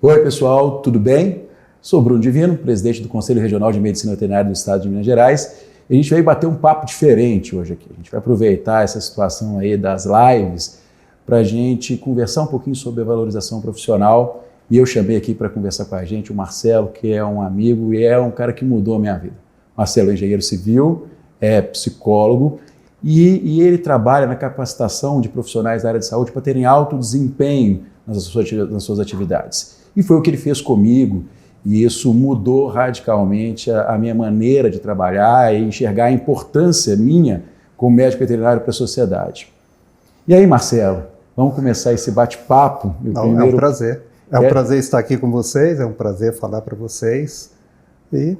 Oi, pessoal, tudo bem? Sou Bruno Divino, presidente do Conselho Regional de Medicina Veterinária do Estado de Minas Gerais. E a gente veio bater um papo diferente hoje aqui. A gente vai aproveitar essa situação aí das lives para a gente conversar um pouquinho sobre a valorização profissional. E eu chamei aqui para conversar com a gente o Marcelo, que é um amigo e é um cara que mudou a minha vida. Marcelo é engenheiro civil, é psicólogo e ele trabalha na capacitação de profissionais da área de saúde para terem alto desempenho nas suas atividades. E foi o que ele fez comigo, e isso mudou radicalmente a minha maneira de trabalhar e enxergar a importância minha como médico veterinário para a sociedade. E aí, Marcelo, vamos começar esse bate-papo? É um prazer. É um prazer estar aqui com vocês, é um prazer falar para vocês e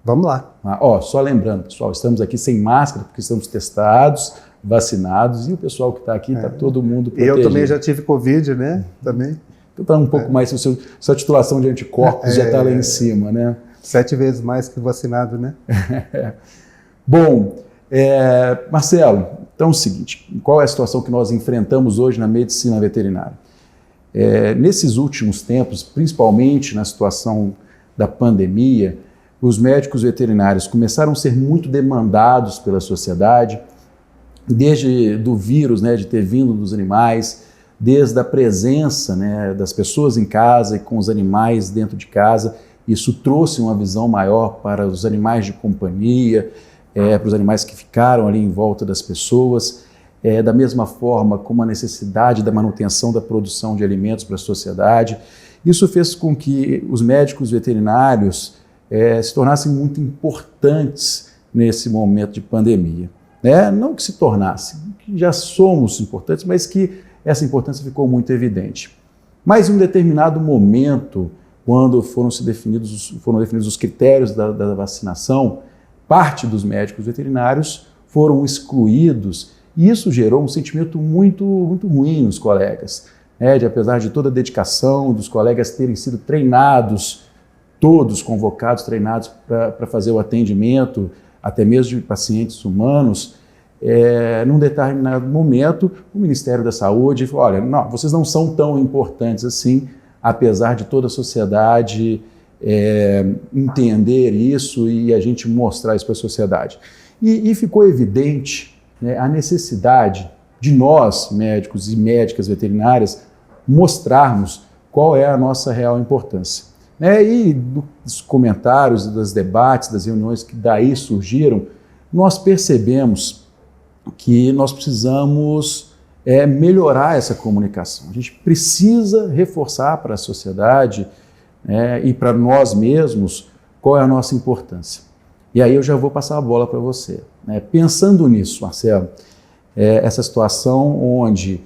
vamos lá. Só lembrando, pessoal, estamos aqui sem máscara porque estamos testados, vacinados e o pessoal que está aqui está todo mundo protegido. Eu também já tive Covid, né? Também. Então está um pouco mais, sua titulação de anticorpos já está lá em cima, né? 7 vezes mais que vacinado, né? Bom, Marcelo, então é o seguinte, qual é a situação que nós enfrentamos hoje na medicina veterinária? Nesses últimos tempos, principalmente na situação da pandemia, os médicos veterinários começaram a ser muito demandados pela sociedade, desde do vírus, né, de ter vindo dos animais, desde a presença, né, das pessoas em casa e com os animais dentro de casa. Isso trouxe uma visão maior para os animais de companhia, para os animais que ficaram ali em volta das pessoas, da mesma forma como a necessidade da manutenção da produção de alimentos para a sociedade. Isso fez com que os médicos veterinários se tornassem muito importantes nesse momento de pandemia. Não que se tornassem, que já somos importantes, mas que essa importância ficou muito evidente. Mas em um determinado momento, quando foram definidos os critérios da vacinação, parte dos médicos veterinários foram excluídos e isso gerou um sentimento muito, muito ruim nos colegas, apesar de toda a dedicação dos colegas terem sido treinados, todos convocados, treinados para fazer o atendimento, até mesmo de pacientes humanos, num determinado momento, o Ministério da Saúde falou, olha, não, vocês não são tão importantes assim, apesar de toda a sociedade entender isso e a gente mostrar isso para a sociedade. E ficou evidente, né, a necessidade de nós, médicos e médicas veterinárias, mostrarmos qual é a nossa real importância. E dos comentários, dos debates, das reuniões que daí surgiram, nós percebemos que nós precisamos melhorar essa comunicação. A gente precisa reforçar para a sociedade e para nós mesmos qual é a nossa importância. E aí eu já vou passar a bola para você. Pensando nisso, Marcelo, essa situação onde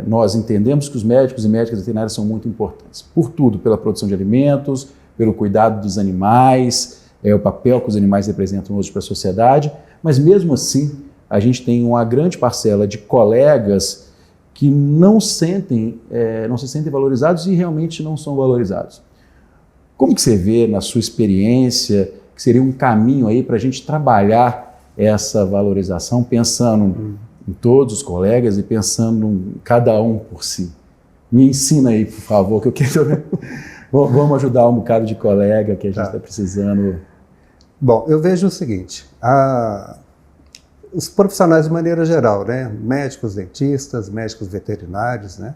nós entendemos que os médicos e médicas veterinárias são muito importantes, por tudo, pela produção de alimentos, pelo cuidado dos animais, o papel que os animais representam hoje para a sociedade, mas mesmo assim, a gente tem uma grande parcela de colegas que não se sentem valorizados e realmente não são valorizados. Como que você vê, na sua experiência, que seria um caminho aí para a gente trabalhar essa valorização, pensando em todos os colegas e pensando em cada um por si? Me ensina aí, por favor, que eu quero... Vamos ajudar um bocado de colega que a gente está precisando. Bom, eu vejo o seguinte, os profissionais de maneira geral, né? Médicos, dentistas, médicos veterinários, né?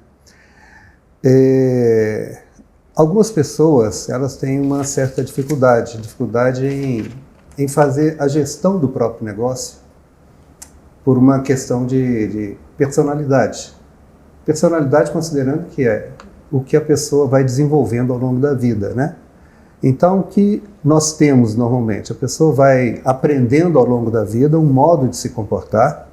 Algumas pessoas, elas têm uma certa dificuldade em fazer a gestão do próprio negócio por uma questão de personalidade. Personalidade considerando que é o que a pessoa vai desenvolvendo ao longo da vida, né? Então, o que nós temos normalmente? A pessoa vai aprendendo ao longo da vida um modo de se comportar,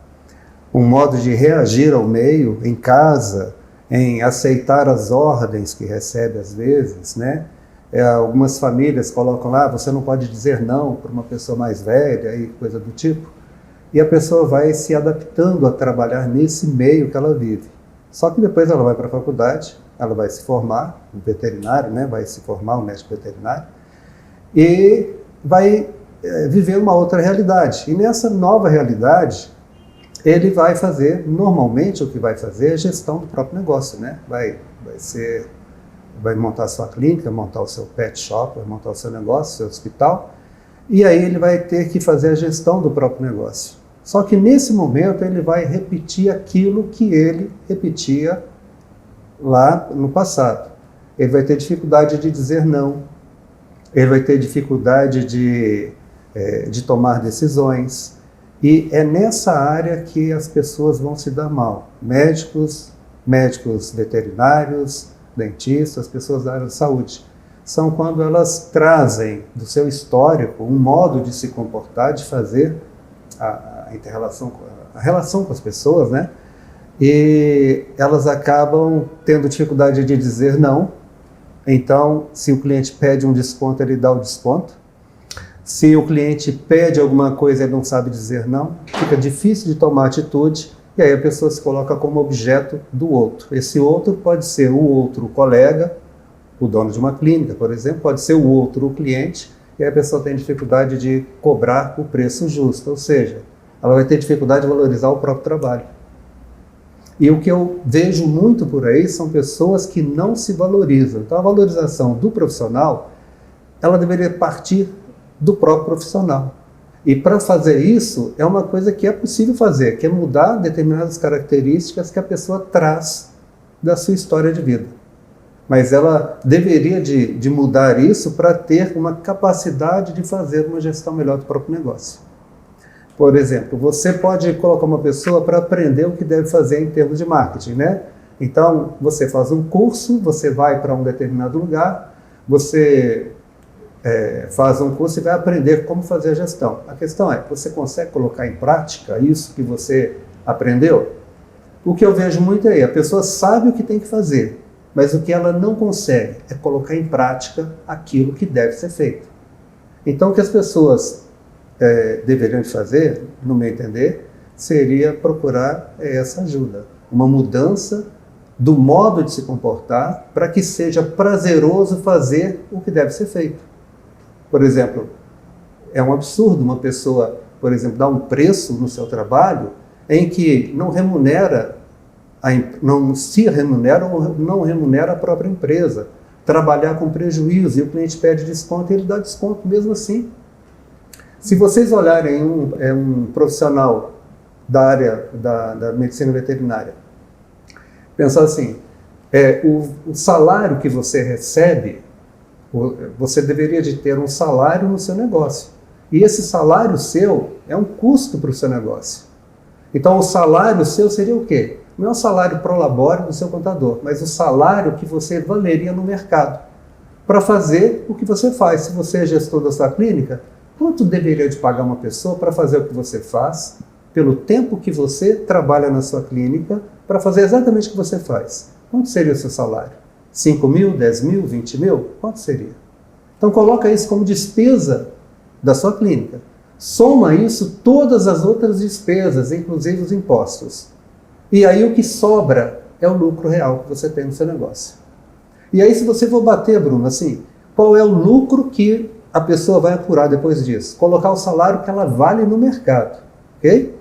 um modo de reagir ao meio, em casa, em aceitar as ordens que recebe às vezes, né? Algumas famílias colocam lá, você não pode dizer não para uma pessoa mais velha e coisa do tipo. E a pessoa vai se adaptando a trabalhar nesse meio que ela vive. Só que depois ela vai para a faculdade, ela vai se formar um veterinário, né? Vai se formar um médico veterinário e vai viver uma outra realidade. E nessa nova realidade, ele vai fazer, normalmente o que vai fazer é gestão do próprio negócio, né? Vai ser vai montar a sua clínica, montar o seu pet shop, vai montar o seu negócio, o seu hospital, e aí ele vai ter que fazer a gestão do próprio negócio. Só que nesse momento ele vai repetir aquilo que ele repetia lá no passado. Ele vai ter dificuldade de dizer não, ele vai ter dificuldade de tomar decisões, e é nessa área que as pessoas vão se dar mal. Médicos veterinários, dentistas, pessoas da área de saúde. São quando elas trazem do seu histórico um modo de se comportar, de fazer a relação com as pessoas, né? E elas acabam tendo dificuldade de dizer não. Então, se o cliente pede um desconto, ele dá o desconto. Se o cliente pede alguma coisa e ele não sabe dizer não, fica difícil de tomar atitude, e aí a pessoa se coloca como objeto do outro. Esse outro pode ser o outro colega, o dono de uma clínica, por exemplo, pode ser o outro cliente, e aí a pessoa tem dificuldade de cobrar o preço justo, ou seja, ela vai ter dificuldade de valorizar o próprio trabalho. E o que eu vejo muito por aí são pessoas que não se valorizam. Então a valorização do profissional, ela deveria partir do próprio profissional. E para fazer isso, é uma coisa que é possível fazer, que é mudar determinadas características que a pessoa traz da sua história de vida. Mas ela deveria de mudar isso para ter uma capacidade de fazer uma gestão melhor do próprio negócio. Por exemplo, você pode colocar uma pessoa para aprender o que deve fazer em termos de marketing, né? Então, você faz um curso, você vai para um determinado lugar, você faz um curso e vai aprender como fazer a gestão. A questão é, você consegue colocar em prática isso que você aprendeu? O que eu vejo muito aí, a pessoa sabe o que tem que fazer, mas o que ela não consegue é colocar em prática aquilo que deve ser feito. Então, o que as pessoas deveriam fazer, no meu entender, seria procurar essa ajuda, uma mudança do modo de se comportar para que seja prazeroso fazer o que deve ser feito. Por exemplo, é um absurdo uma pessoa, por exemplo, dar um preço no seu trabalho em que não se remunera ou não remunera a própria empresa. Trabalhar com prejuízo e o cliente pede desconto e ele dá desconto mesmo assim. Se vocês olharem um profissional da área da medicina veterinária, pensar assim, o salário que você recebe, você deveria de ter um salário no seu negócio. E esse salário seu é um custo para o seu negócio. Então o salário seu seria o quê? Não é o salário pro labore do seu contador, mas o salário que você valeria no mercado para fazer o que você faz. Se você é gestor da sua clínica, quanto deveria de pagar uma pessoa para fazer o que você faz, pelo tempo que você trabalha na sua clínica, para fazer exatamente o que você faz? Quanto seria o seu salário? 5 mil, 10 mil, 20 mil? Quanto seria? Então coloca isso como despesa da sua clínica. Soma isso todas as outras despesas, inclusive os impostos. E aí o que sobra é o lucro real que você tem no seu negócio. E aí se você for bater, Bruno, assim, qual é o lucro que a pessoa vai apurar depois disso? Colocar o salário que ela vale no mercado, ok?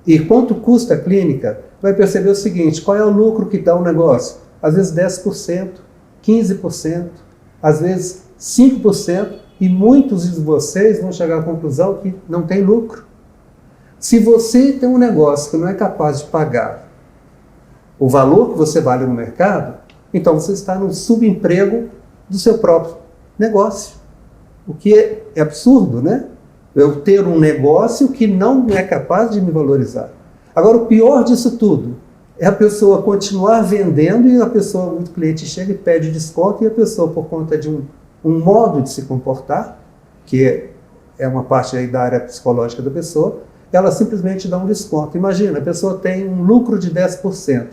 E quanto custa a clínica? Vai perceber o seguinte, qual é o lucro que dá o negócio? Às vezes 10%, 15%, às vezes 5%, e muitos de vocês vão chegar à conclusão que não tem lucro. Se você tem um negócio que não é capaz de pagar o valor que você vale no mercado, então você está no subemprego do seu próprio negócio. O que é absurdo, né? Eu ter um negócio que não é capaz de me valorizar. Agora, o pior disso tudo é a pessoa continuar vendendo e o cliente chega e pede desconto e a pessoa, por conta de um modo de se comportar, que é uma parte aí da área psicológica da pessoa, ela simplesmente dá um desconto. Imagina, a pessoa tem um lucro de 10%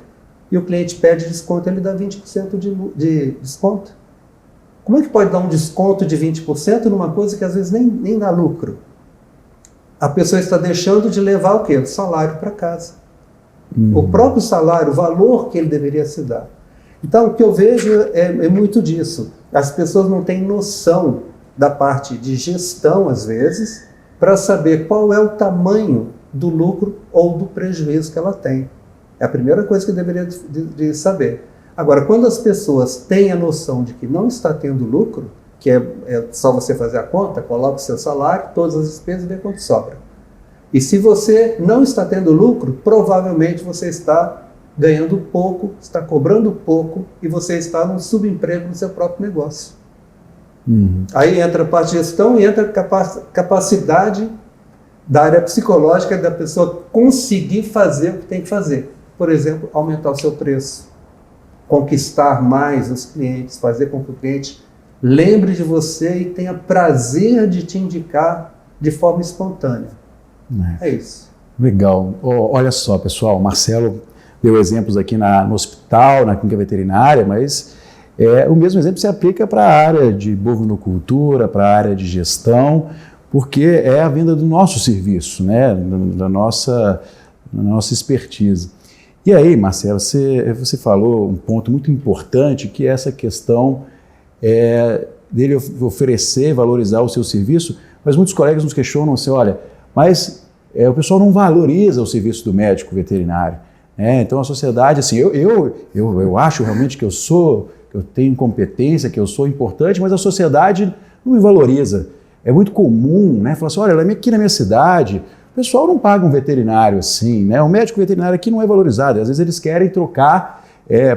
e o cliente pede desconto, ele dá 20% de desconto. Como é que pode dar um desconto de 20% numa coisa que às vezes nem dá lucro? A pessoa está deixando de levar o quê? O salário para casa. O próprio salário, o valor que ele deveria se dar. Então, o que eu vejo é muito disso. As pessoas não têm noção da parte de gestão, às vezes, para saber qual é o tamanho do lucro ou do prejuízo que ela tem. É a primeira coisa que deveria de saber. Agora, quando as pessoas têm a noção de que não está tendo lucro, que é só você fazer a conta, coloca o seu salário, todas as despesas e vê quanto sobra. E se você não está tendo lucro, provavelmente você está ganhando pouco, está cobrando pouco e você está num subemprego no seu próprio negócio. Aí entra a parte de gestão e entra a capacidade da área psicológica da pessoa conseguir fazer o que tem que fazer. Por exemplo, aumentar o seu preço, conquistar mais os clientes, fazer com que o cliente lembre de você e tenha prazer de te indicar de forma espontânea. É isso. Legal. Olha só, pessoal, o Marcelo deu exemplos aqui no hospital, na clínica veterinária, mas o mesmo exemplo se aplica para a área de bovinocultura, para a área de gestão, porque é a venda do nosso serviço, né? da nossa expertise. E aí, Marcelo, você falou um ponto muito importante, que é essa questão dele oferecer, valorizar o seu serviço, mas muitos colegas nos questionam assim, olha, mas o pessoal não valoriza o serviço do médico veterinário. Então a sociedade, assim, eu acho realmente que eu tenho competência, que eu sou importante, mas a sociedade não me valoriza. É muito comum, né? Falar assim, olha, aqui na minha cidade, o pessoal não paga um veterinário assim, né? O médico veterinário aqui não é valorizado. Às vezes eles querem trocar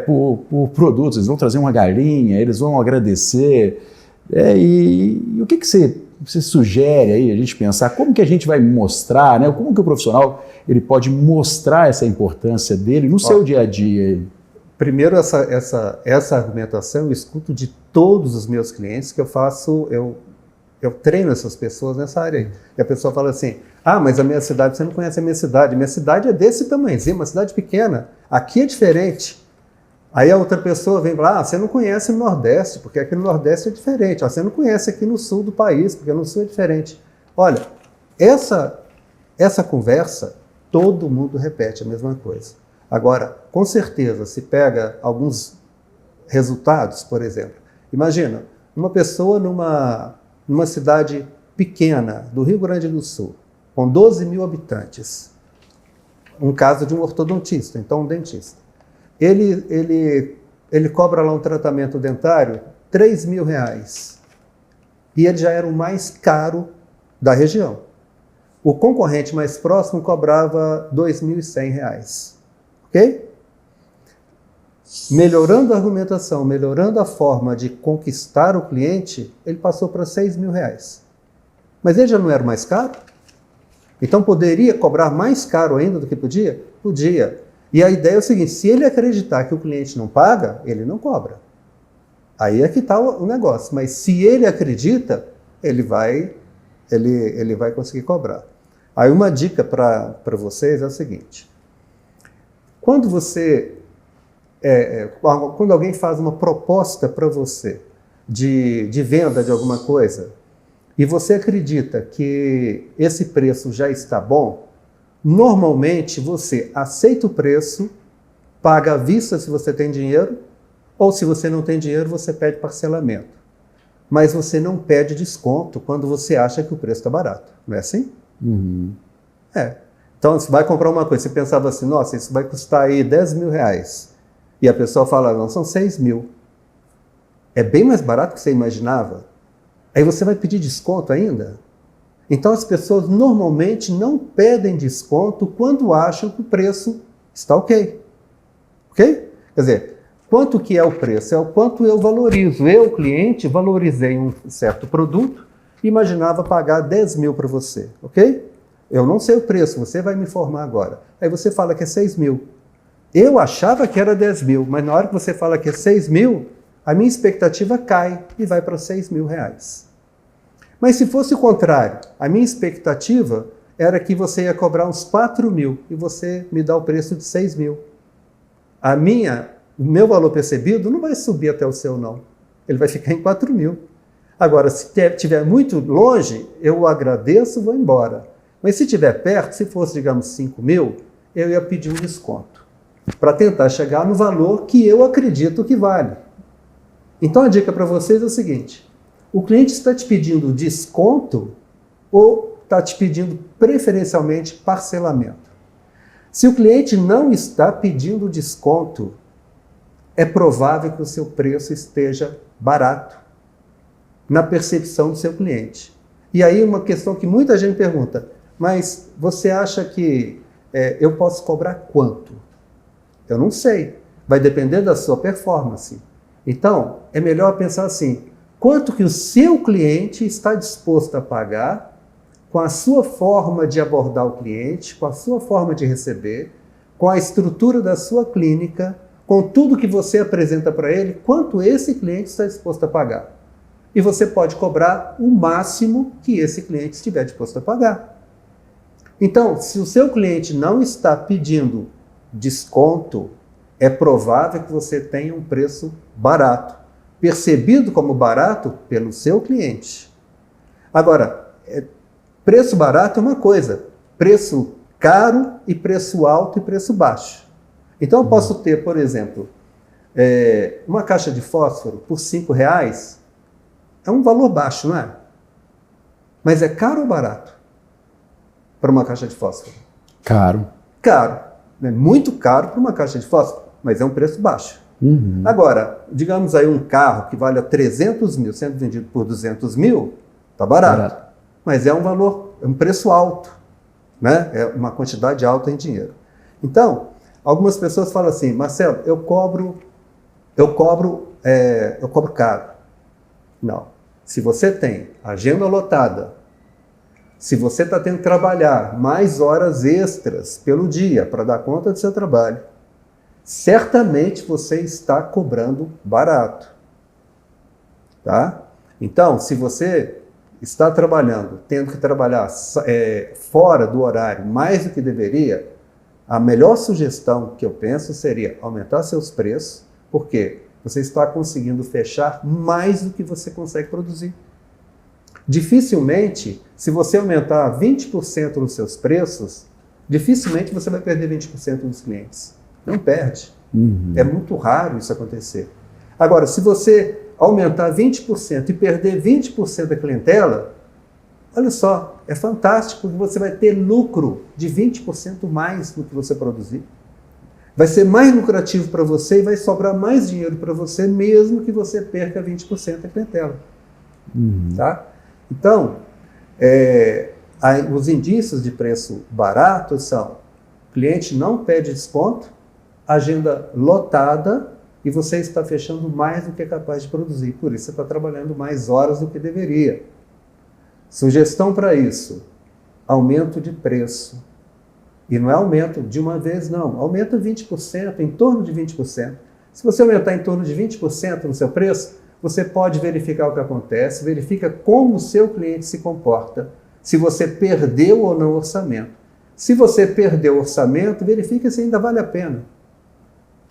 por produtos, eles vão trazer uma galinha, eles vão agradecer. E o que você sugere aí a gente pensar? Como que a gente vai mostrar, né? Como que o profissional ele pode mostrar essa importância dele no seu dia a dia? Primeiro, essa argumentação eu escuto de todos os meus clientes que eu faço, eu treino essas pessoas nessa área aí. E a pessoa fala assim, mas a minha cidade, você não conhece a minha cidade é desse tamanhozinho, uma cidade pequena, aqui é diferente. Aí a outra pessoa vem e fala, você não conhece o Nordeste, porque aqui no Nordeste é diferente. Você não conhece aqui no Sul do país, porque no Sul é diferente. Olha, essa conversa, todo mundo repete a mesma coisa. Agora, com certeza, se pega alguns resultados, por exemplo. Imagina, uma pessoa numa cidade pequena do Rio Grande do Sul, com 12 mil habitantes, um caso de um ortodontista, então um dentista. Ele cobra lá um tratamento dentário R$3.000 e ele já era o mais caro da região. O concorrente mais próximo cobrava R$2.100, ok? Melhorando a argumentação, melhorando a forma de conquistar o cliente, ele passou para R$6.000. Mas ele já não era o mais caro? Então poderia cobrar mais caro ainda do que podia? Podia. E a ideia é o seguinte, se ele acreditar que o cliente não paga, ele não cobra. Aí é que está o negócio. Mas se ele acredita, ele vai conseguir cobrar. Aí uma dica para vocês é o seguinte. Quando alguém faz uma proposta para você de venda de alguma coisa, e você acredita que esse preço já está bom, normalmente você aceita o preço, paga à vista se você tem dinheiro, ou se você não tem dinheiro, você pede parcelamento. Mas você não pede desconto quando você acha que o preço está barato. Não é assim? Uhum. Então, você vai comprar uma coisa, você pensava assim, nossa, isso vai custar aí R$10.000. E a pessoa fala, não, são 6.000. É bem mais barato que você imaginava. Aí você vai pedir desconto ainda? Então as pessoas normalmente não pedem desconto quando acham que o preço está ok. Ok? Quer dizer, quanto que é o preço? É o quanto eu valorizo. Eu, cliente, valorizei um certo produto e imaginava pagar 10.000 para você. Ok? Eu não sei o preço, você vai me informar agora. Aí você fala que é 6.000. Eu achava que era 10.000, mas na hora que você fala que é 6.000, a minha expectativa cai e vai para R$6.000. Mas se fosse o contrário, a minha expectativa era que você ia cobrar uns 4.000 e você me dá o preço de 6.000. O meu valor percebido não vai subir até o seu, não. Ele vai ficar em 4.000. Agora, se estiver muito longe, eu agradeço e vou embora. Mas se estiver perto, se fosse, digamos, 5.000, eu ia pedir um desconto para tentar chegar no valor que eu acredito que vale. Então a dica para vocês é o seguinte, o cliente está te pedindo desconto ou está te pedindo preferencialmente parcelamento? Se o cliente não está pedindo desconto, é provável que o seu preço esteja barato na percepção do seu cliente. E aí uma questão que muita gente pergunta, mas você acha que eu posso cobrar quanto? Eu não sei. Vai depender da sua performance. Então, é melhor pensar assim, quanto que o seu cliente está disposto a pagar com a sua forma de abordar o cliente, com a sua forma de receber, com a estrutura da sua clínica, com tudo que você apresenta para ele, quanto esse cliente está disposto a pagar. E você pode cobrar o máximo que esse cliente estiver disposto a pagar. Então, se o seu cliente não está pedindo desconto, é provável que você tenha um preço barato, percebido como barato pelo seu cliente. Agora, preço barato é uma coisa, preço caro e preço alto e preço baixo. Então eu posso ter, por exemplo, uma caixa de fósforo por R$5, é um valor baixo, não é? Mas é caro ou barato para uma caixa de fósforo? Caro. Caro. É muito caro para uma caixa de fósforo, mas é um preço baixo. Uhum. Agora, digamos aí um carro que vale 300 mil, sendo vendido por 200 mil, está barato. Mas é um valor, é um preço alto, né? É uma quantidade alta em dinheiro. Então, algumas pessoas falam assim, Marcelo, eu cobro caro. Não. Se você tem agenda lotada, se você está tendo que trabalhar mais horas extras pelo dia para dar conta do seu trabalho, certamente você está cobrando barato. Tá? Então, se você está trabalhando, tendo que trabalhar fora do horário mais do que deveria, a melhor sugestão que eu penso seria aumentar seus preços, porque você está conseguindo fechar mais do que você consegue produzir. Dificilmente, se você aumentar 20% nos seus preços, dificilmente você vai perder 20% dos clientes. Não perde. Uhum. É muito raro isso acontecer. Agora, se você aumentar 20% e perder 20% da clientela, olha só, é fantástico, porque você vai ter lucro de 20% mais do que você produzir. Vai ser mais lucrativo para você e vai sobrar mais dinheiro para você, mesmo que você perca 20% da clientela. Uhum. Tá? Então, os indícios de preço barato são: cliente não pede desconto, agenda lotada e você está fechando mais do que é capaz de produzir. Por isso você está trabalhando mais horas do que deveria. Sugestão para isso: aumento de preço. E não é aumento de uma vez, não. Aumenta 20%, em torno de 20%. Se você aumentar em torno de 20% no seu preço, você pode verificar o que acontece, verifica como o seu cliente se comporta, se você perdeu ou não o orçamento. Se você perdeu o orçamento, verifica se ainda vale a pena.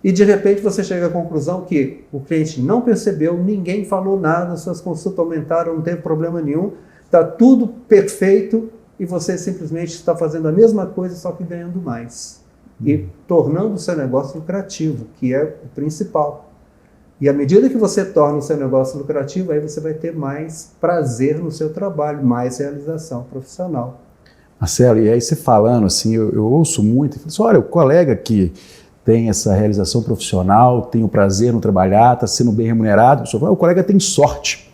E de repente você chega à conclusão que o cliente não percebeu, ninguém falou nada, suas consultas aumentaram, não teve problema nenhum, está tudo perfeito, e você simplesmente está fazendo a mesma coisa, só que ganhando mais. E tornando o seu negócio lucrativo, que é o principal. E à medida que você torna o seu negócio lucrativo, aí você vai ter mais prazer no seu trabalho, mais realização profissional. Marcelo, e aí você falando assim, eu ouço muito, eu falo assim, olha, o colega que tem essa realização profissional, tem o prazer no trabalhar, está sendo bem remunerado, o colega tem sorte.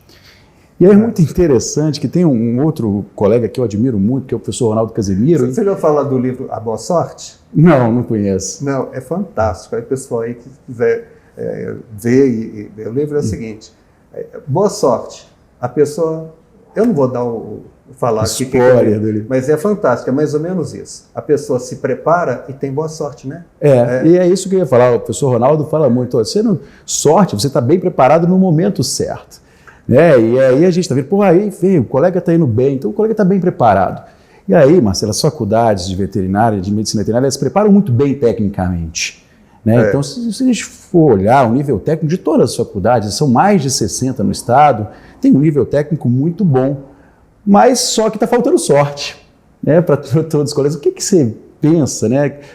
E aí é muito interessante que tem um outro colega que eu admiro muito, que é o professor Ronaldo Casemiro. Você já falou do livro A Boa Sorte? Não conheço. Não, é fantástico. Aí o pessoal aí que quiser ver, o livro é o seguinte, boa sorte. A pessoa, eu não vou falar aqui spoiler do livro, mas é fantástico, é mais ou menos isso. A pessoa se prepara e tem boa sorte, né? E é isso que eu ia falar. O professor Ronaldo fala muito, sorte, você está bem preparado no momento certo. E aí a gente está vendo, aí o colega está indo bem, então o colega está bem preparado. E aí, Marcelo, as faculdades de veterinária, de medicina veterinária, elas se preparam muito bem tecnicamente. Então, se a gente for olhar o nível técnico de todas as faculdades, são mais de 60 no estado, tem um nível técnico muito bom, mas só que está faltando sorte para todos os colegas. O que você pensa?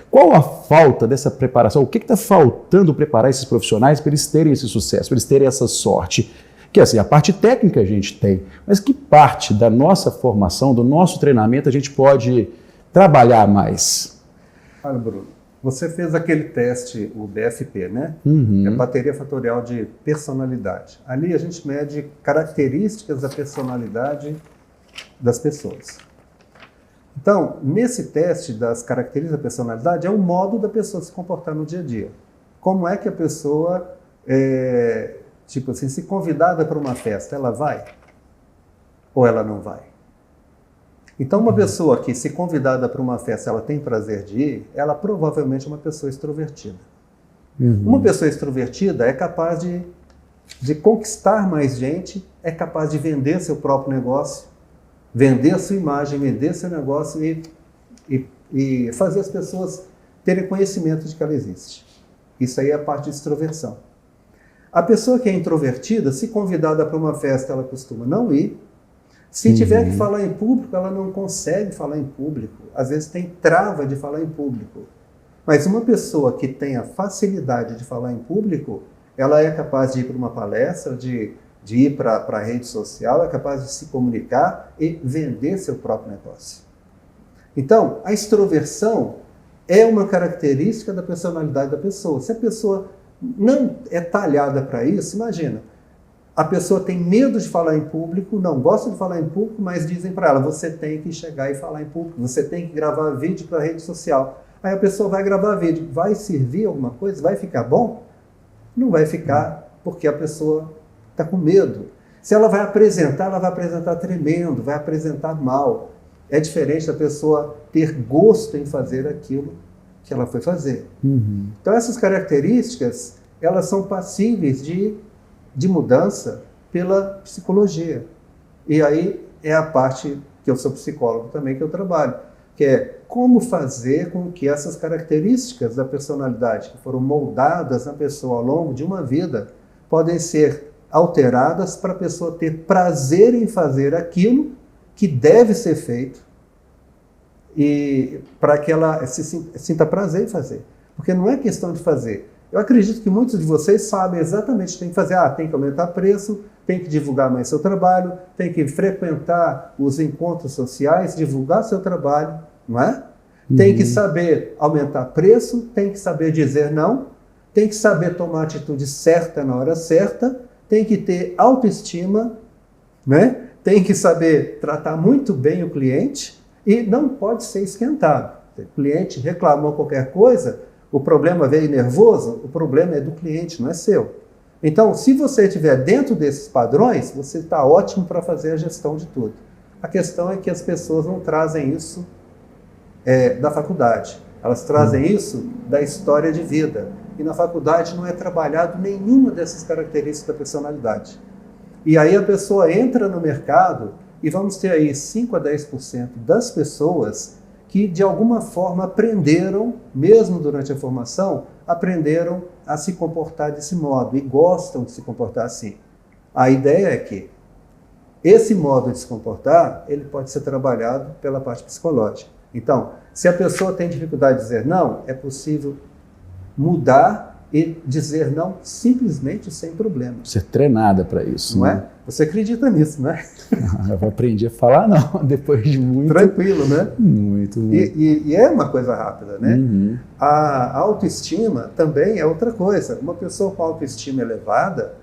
Qual a falta dessa preparação? O que está faltando preparar esses profissionais para eles terem esse sucesso, para eles terem essa sorte? Que assim, a parte técnica a gente tem, mas que parte da nossa formação, do nosso treinamento a gente pode trabalhar mais? Olha, Bruno, Você fez aquele teste, o BFP, né? Uhum. É bateria fatorial de personalidade. Ali a gente mede características da personalidade das pessoas. Então, nesse teste das características da personalidade, é o modo da pessoa se comportar no dia a dia. Como é que a pessoa, tipo assim, se convidada para uma festa, ela vai? Ou ela não vai? Então, uma pessoa que, se convidada para uma festa, ela tem prazer de ir, ela provavelmente é uma pessoa extrovertida. Uhum. Uma pessoa extrovertida é capaz de conquistar mais gente, é capaz de vender seu próprio negócio, vender a sua imagem, vender seu negócio e fazer as pessoas terem conhecimento de que ela existe. Isso aí é a parte de extroversão. A pessoa que é introvertida, se convidada para uma festa, ela costuma não ir. Se tiver que falar em público, ela não consegue falar em público. Às vezes tem trava de falar em público. Mas uma pessoa que tem a facilidade de falar em público, ela é capaz de ir para uma palestra, de ir para a rede social, é capaz de se comunicar e vender seu próprio negócio. Então, a extroversão é uma característica da personalidade da pessoa. Se a pessoa não é talhada para isso, imagina, a pessoa tem medo de falar em público, não gosta de falar em público, mas dizem para ela, você tem que chegar e falar em público, você tem que gravar vídeo para a rede social. Aí a pessoa vai gravar vídeo, vai servir alguma coisa? Vai ficar bom? Não vai ficar, porque a pessoa está com medo. Se ela vai apresentar tremendo, vai apresentar mal. É diferente da pessoa ter gosto em fazer aquilo que ela foi fazer. Uhum. Então essas características, elas são passíveis de mudança pela psicologia. E aí é a parte que eu sou psicólogo também, que eu trabalho, que é como fazer com que essas características da personalidade que foram moldadas na pessoa ao longo de uma vida podem ser alteradas para a pessoa ter prazer em fazer aquilo que deve ser feito e para que ela sinta prazer em fazer. Porque não é questão de fazer. Eu acredito que muitos de vocês sabem exatamente o que tem que fazer. Tem que aumentar preço, tem que divulgar mais seu trabalho, tem que frequentar os encontros sociais, divulgar seu trabalho, não é? Uhum. Tem que saber aumentar preço, tem que saber dizer não, tem que saber tomar a atitude certa na hora certa, tem que ter autoestima, né? Tem que saber tratar muito bem o cliente e não pode ser esquentado. Se o cliente reclamou qualquer coisa, o problema veio nervoso, o problema é do cliente, não é seu. Então, se você estiver dentro desses padrões, você está ótimo para fazer a gestão de tudo. A questão é que as pessoas não trazem isso da faculdade. Elas trazem isso da história de vida. E na faculdade não é trabalhado nenhuma dessas características da personalidade. E aí a pessoa entra no mercado e vamos ter aí 5 a 10% das pessoas que de alguma forma aprenderam, mesmo durante a formação, aprenderam a se comportar desse modo e gostam de se comportar assim. A ideia é que esse modo de se comportar, ele pode ser trabalhado pela parte psicológica. Então, se a pessoa tem dificuldade de dizer não, é possível mudar e dizer não simplesmente sem problema. Ser treinada para isso. Não né? é? Você acredita nisso, né? Eu aprendi a falar não, depois de muito... Tranquilo, né? Muito. E é uma coisa rápida, né? Uhum. A autoestima também é outra coisa. Uma pessoa com autoestima elevada,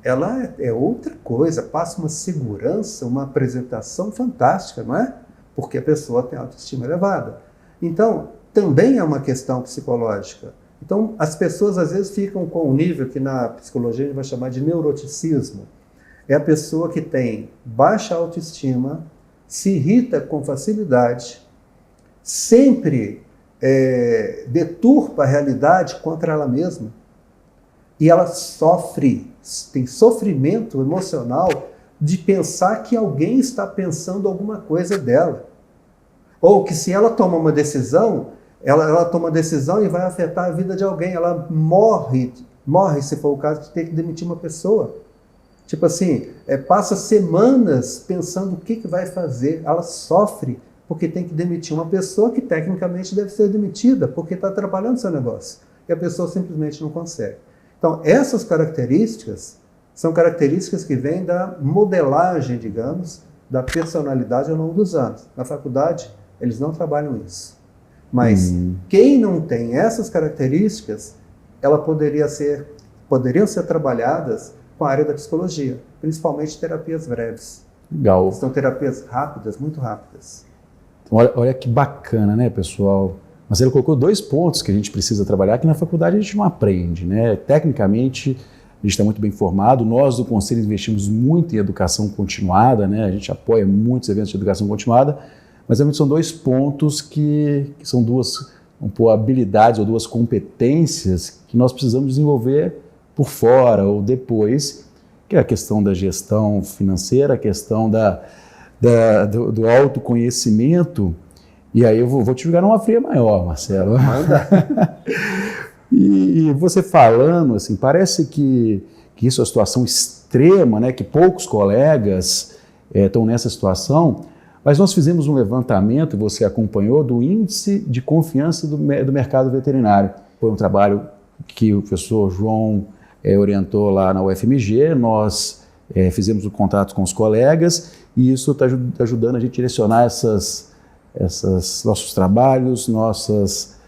ela é outra coisa, passa uma segurança, uma apresentação fantástica, não é? Porque a pessoa tem autoestima elevada. Então, também é uma questão psicológica. Então, as pessoas às vezes ficam com um nível que na psicologia a gente vai chamar de neuroticismo. É a pessoa que tem baixa autoestima, se irrita com facilidade, sempre deturpa a realidade contra ela mesma. E ela sofre, tem sofrimento emocional de pensar que alguém está pensando alguma coisa dela. Ou que se ela toma uma decisão, ela toma decisão e vai afetar a vida de alguém. Ela morre se for o caso de ter que demitir uma pessoa. Tipo assim, passa semanas pensando o que vai fazer. Ela sofre porque tem que demitir uma pessoa que tecnicamente deve ser demitida, porque está atrapalhando seu negócio. E a pessoa simplesmente não consegue. Então, essas características são características que vêm da modelagem, digamos, da personalidade ao longo dos anos. Na faculdade, eles não trabalham isso. Mas quem não tem essas características, poderiam ser trabalhadas com a área da psicologia, principalmente terapias breves. Legal. São terapias rápidas, muito rápidas. Olha que bacana, né, pessoal? Mas ele colocou 2 pontos que a gente precisa trabalhar, que na faculdade a gente não aprende, né? Tecnicamente, a gente está muito bem formado. Nós, do Conselho, investimos muito em educação continuada, né? A gente apoia muitos eventos de educação continuada, mas realmente são 2 pontos que são 2 habilidades ou 2 competências que nós precisamos desenvolver por fora ou depois, que é a questão da gestão financeira, a questão do autoconhecimento. E aí eu vou te jogar numa fria maior, Marcelo. Manda. E você falando, assim, parece que isso é uma situação extrema, né, que poucos colegas estão nessa situação, mas nós fizemos um levantamento, você acompanhou, do índice de confiança do mercado veterinário. Foi um trabalho que o professor João orientou lá na UFMG, nós fizemos o contato com os colegas e isso está ajudando a gente a direcionar nossos trabalhos, nossas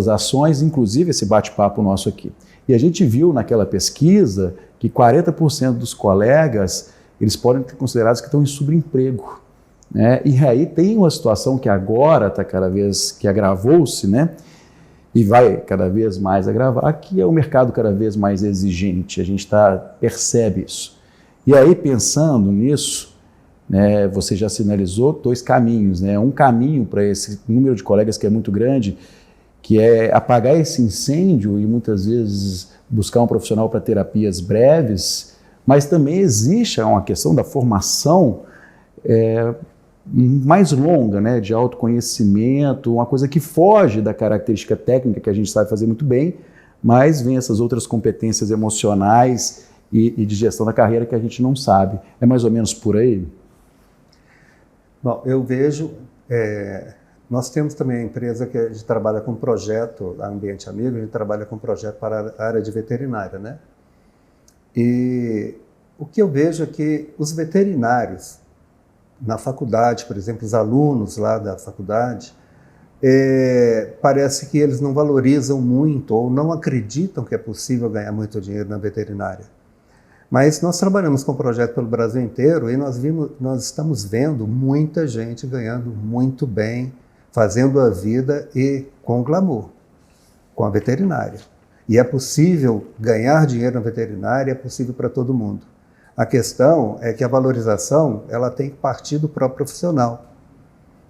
ações, inclusive esse bate-papo nosso aqui. E a gente viu naquela pesquisa que 40% dos colegas, eles podem ser considerados que estão em subemprego, né? E aí tem uma situação que agora está cada vez, que agravou-se, né? E vai cada vez mais agravar, que é o mercado cada vez mais exigente, a gente percebe isso. E aí, pensando nisso, né, você já sinalizou 2 caminhos, né? Um caminho para esse número de colegas que é muito grande, que é apagar esse incêndio e muitas vezes buscar um profissional para terapias breves, mas também existe uma questão da formação mais longa, né, de autoconhecimento, uma coisa que foge da característica técnica que a gente sabe fazer muito bem, mas vem essas outras competências emocionais e de gestão da carreira que a gente não sabe. É mais ou menos por aí? Bom, eu vejo, nós temos também a empresa que a gente trabalha com projeto, a Ambiente Amigo, a gente trabalha com projeto para a área de veterinária, né? E o que eu vejo é que os veterinários, na faculdade, por exemplo, os alunos lá da faculdade, parece que eles não valorizam muito ou não acreditam que é possível ganhar muito dinheiro na veterinária. Mas nós trabalhamos com um projeto pelo Brasil inteiro e nós estamos vendo muita gente ganhando muito bem, fazendo a vida e com glamour, com a veterinária. E é possível ganhar dinheiro na veterinária, é possível para todo mundo. A questão é que a valorização ela tem que partir do próprio profissional.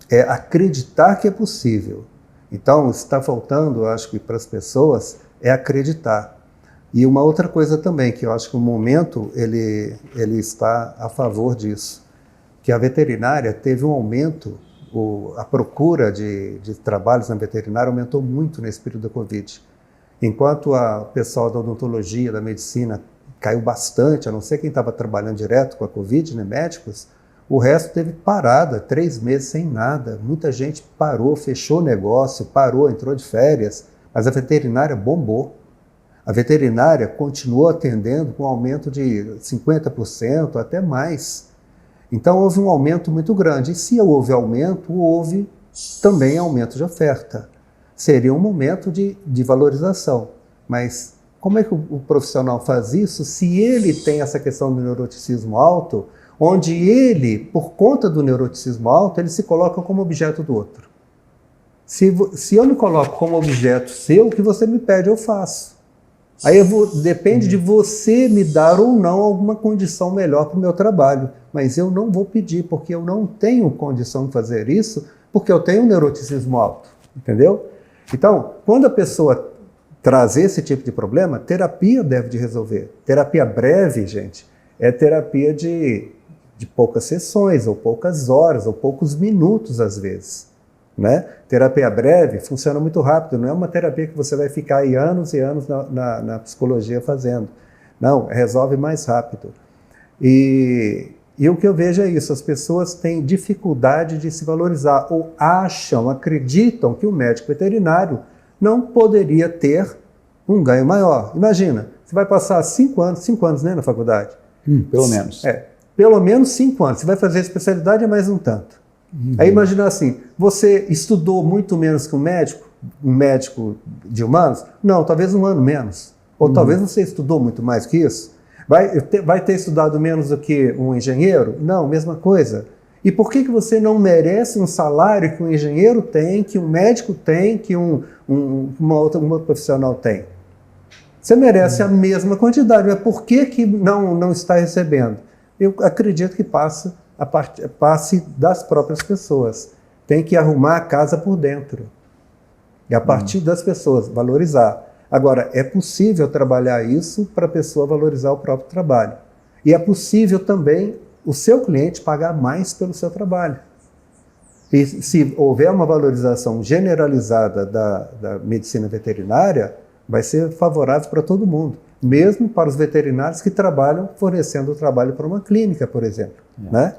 É acreditar que é possível. Então, o que está faltando, eu acho que para as pessoas, é acreditar. E uma outra coisa também, que eu acho que o momento ele está a favor disso, que a veterinária teve um aumento, a procura de trabalhos na veterinária aumentou muito nesse período da Covid. Enquanto o pessoal da odontologia, da medicina, caiu bastante, a não ser quem estava trabalhando direto com a Covid, né, médicos, o resto teve parada, 3 meses sem nada. Muita gente parou, fechou o negócio, entrou de férias, mas a veterinária bombou. A veterinária continuou atendendo com um aumento de 50%, até mais. Então houve um aumento muito grande. E se houve aumento, houve também aumento de oferta. Seria um momento de valorização, mas como é que o profissional faz isso se ele tem essa questão do neuroticismo alto, onde ele, por conta do neuroticismo alto, ele se coloca como objeto do outro? Se eu me coloco como objeto seu, o que você me pede eu faço. Aí depende de você me dar ou não alguma condição melhor para o meu trabalho, mas eu não vou pedir, porque eu não tenho condição de fazer isso, porque eu tenho um neuroticismo alto, entendeu? Então, quando a pessoa trazer esse tipo de problema, terapia deve de resolver. Terapia breve, gente, é terapia de poucas sessões, ou poucas horas, ou poucos minutos às vezes, né? Terapia breve funciona muito rápido, não é uma terapia que você vai ficar aí anos e anos na psicologia fazendo. Não, resolve mais rápido. E o que eu vejo é isso, as pessoas têm dificuldade de se valorizar, ou acreditam que o médico veterinário não poderia ter um ganho maior. Imagina, você vai passar 5 anos, né, na faculdade? Pelo menos. Pelo menos 5 anos. Você vai fazer especialidade é mais um tanto. Aí imagina assim, você estudou muito menos que um médico de humanos? Não, talvez um ano menos. Ou talvez você estudou muito mais que isso. Vai ter estudado menos do que um engenheiro? Não, mesma coisa. E por que você não merece um salário que um engenheiro tem, que um médico tem, que uma outra profissional tem? Você merece a mesma quantidade, mas por que não está recebendo? Eu acredito que passe das próprias pessoas. Tem que arrumar a casa por dentro. E a partir das pessoas, valorizar. Agora, é possível trabalhar isso para a pessoa valorizar o próprio trabalho. E é possível também o seu cliente pagar mais pelo seu trabalho. E se houver uma valorização generalizada da medicina veterinária, vai ser favorável para todo mundo, mesmo para os veterinários que trabalham fornecendo o trabalho para uma clínica, por exemplo. Né?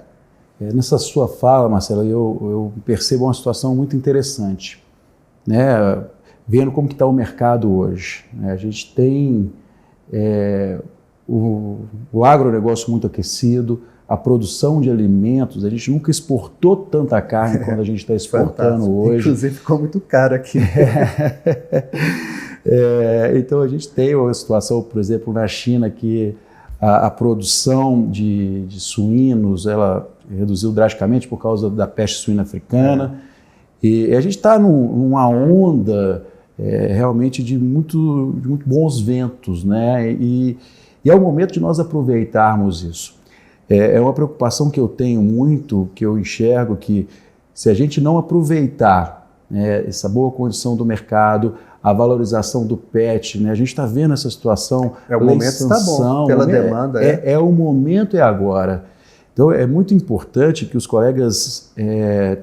Nessa sua fala, Marcelo, eu percebo uma situação muito interessante, né? Vendo como que está o mercado hoje. Né? A gente tem o agronegócio muito aquecido, a produção de alimentos, a gente nunca exportou tanta carne quanto a gente está exportando hoje. Inclusive ficou muito caro aqui. Então a gente tem uma situação, por exemplo, na China, que a produção de suínos ela reduziu drasticamente por causa da peste suína africana. E a gente está numa onda realmente de muito bons ventos, né? E é o momento de nós aproveitarmos isso. É uma preocupação que eu tenho muito, que eu enxergo que se a gente não aproveitar essa boa condição do mercado, a valorização do pet, né? A gente está vendo essa situação. O momento está bom, pela demanda. O momento é agora. Então é muito importante que os colegas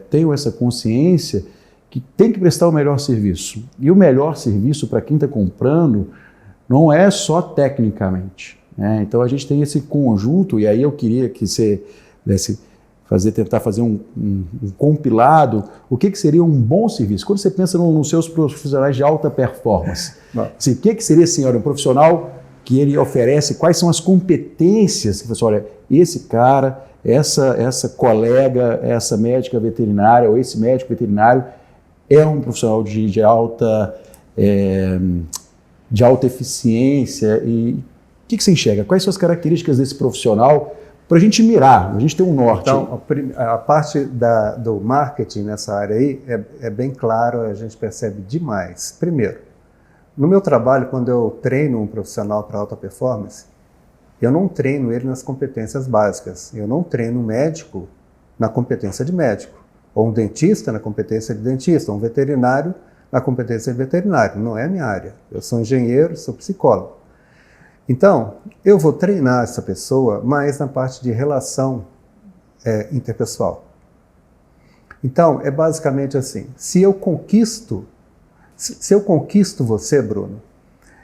tenham essa consciência que tem que prestar o melhor serviço. E o melhor serviço para quem está comprando não é só tecnicamente. Então a gente tem esse conjunto, e aí eu queria que você pudesse tentar fazer um compilado, o que seria um bom serviço? Quando você pensa nos seus profissionais de alta performance, assim, o que seria, senhora, um profissional que ele oferece, quais são as competências que você olha, esse cara, essa colega, essa médica veterinária ou esse médico veterinário é um profissional de alta eficiência. E o que você enxerga? Quais são as características desse profissional para a gente mirar, a gente ter um norte? Então, a parte do marketing nessa área aí é bem claro, a gente percebe demais. Primeiro, no meu trabalho, quando eu treino um profissional para alta performance, eu não treino ele nas competências básicas. Eu não treino um médico na competência de médico, ou um dentista na competência de dentista, ou um veterinário na competência de veterinário. Não é a minha área. Eu sou engenheiro, sou psicólogo. Então, eu vou treinar essa pessoa mais na parte de relação interpessoal. Então, é basicamente assim, se eu conquisto você, Bruno,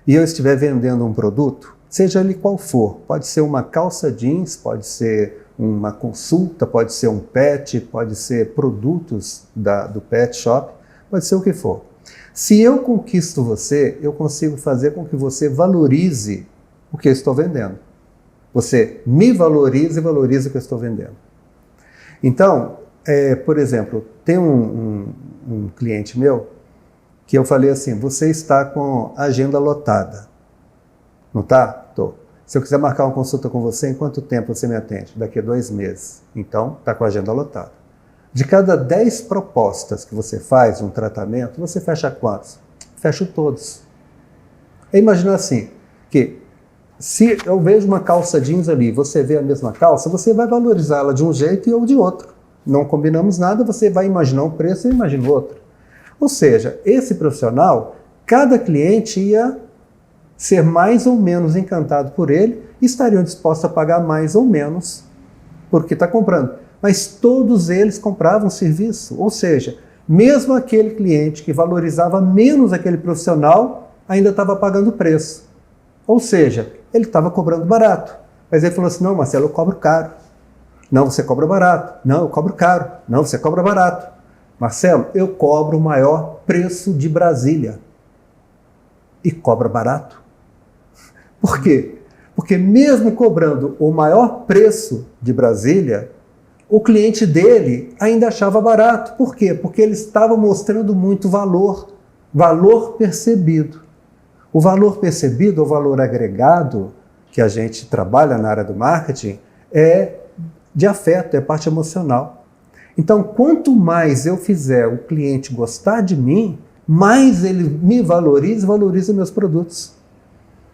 e eu estiver vendendo um produto, seja ele qual for, pode ser uma calça jeans, pode ser uma consulta, pode ser um pet, pode ser produtos do pet shop, pode ser o que for. Se eu conquisto você, eu consigo fazer com que você valorize o que eu estou vendendo. Você me valoriza e valoriza o que eu estou vendendo. Então, por exemplo, tem um cliente meu que eu falei assim, você está com a agenda lotada. Não está? Estou. Se eu quiser marcar uma consulta com você, em quanto tempo você me atende? Daqui a 2 meses. Então, está com a agenda lotada. De cada 10 propostas que você faz, um tratamento, você fecha quantos? Fecho todos. Imagina assim, que se eu vejo uma calça jeans ali, você vê a mesma calça, você vai valorizá-la de um jeito e eu de outro. Não combinamos nada, você vai imaginar um preço e eu imagino outro. Ou seja, esse profissional, cada cliente ia ser mais ou menos encantado por ele e estariam dispostos a pagar mais ou menos porque está comprando. Mas todos eles compravam serviço. Ou seja, mesmo aquele cliente que valorizava menos aquele profissional, ainda estava pagando preço. Ou seja, ele estava cobrando barato. Mas ele falou assim, não, Marcelo, eu cobro caro. Não, você cobra barato. Não, eu cobro caro. Não, você cobra barato. Marcelo, eu cobro o maior preço de Brasília. E cobra barato. Por quê? Porque mesmo cobrando o maior preço de Brasília, o cliente dele ainda achava barato. Por quê? Porque ele estava mostrando muito valor, valor percebido. O valor percebido, o valor agregado, que a gente trabalha na área do marketing, é de afeto, é parte emocional. Então, quanto mais eu fizer o cliente gostar de mim, mais ele me valoriza meus produtos.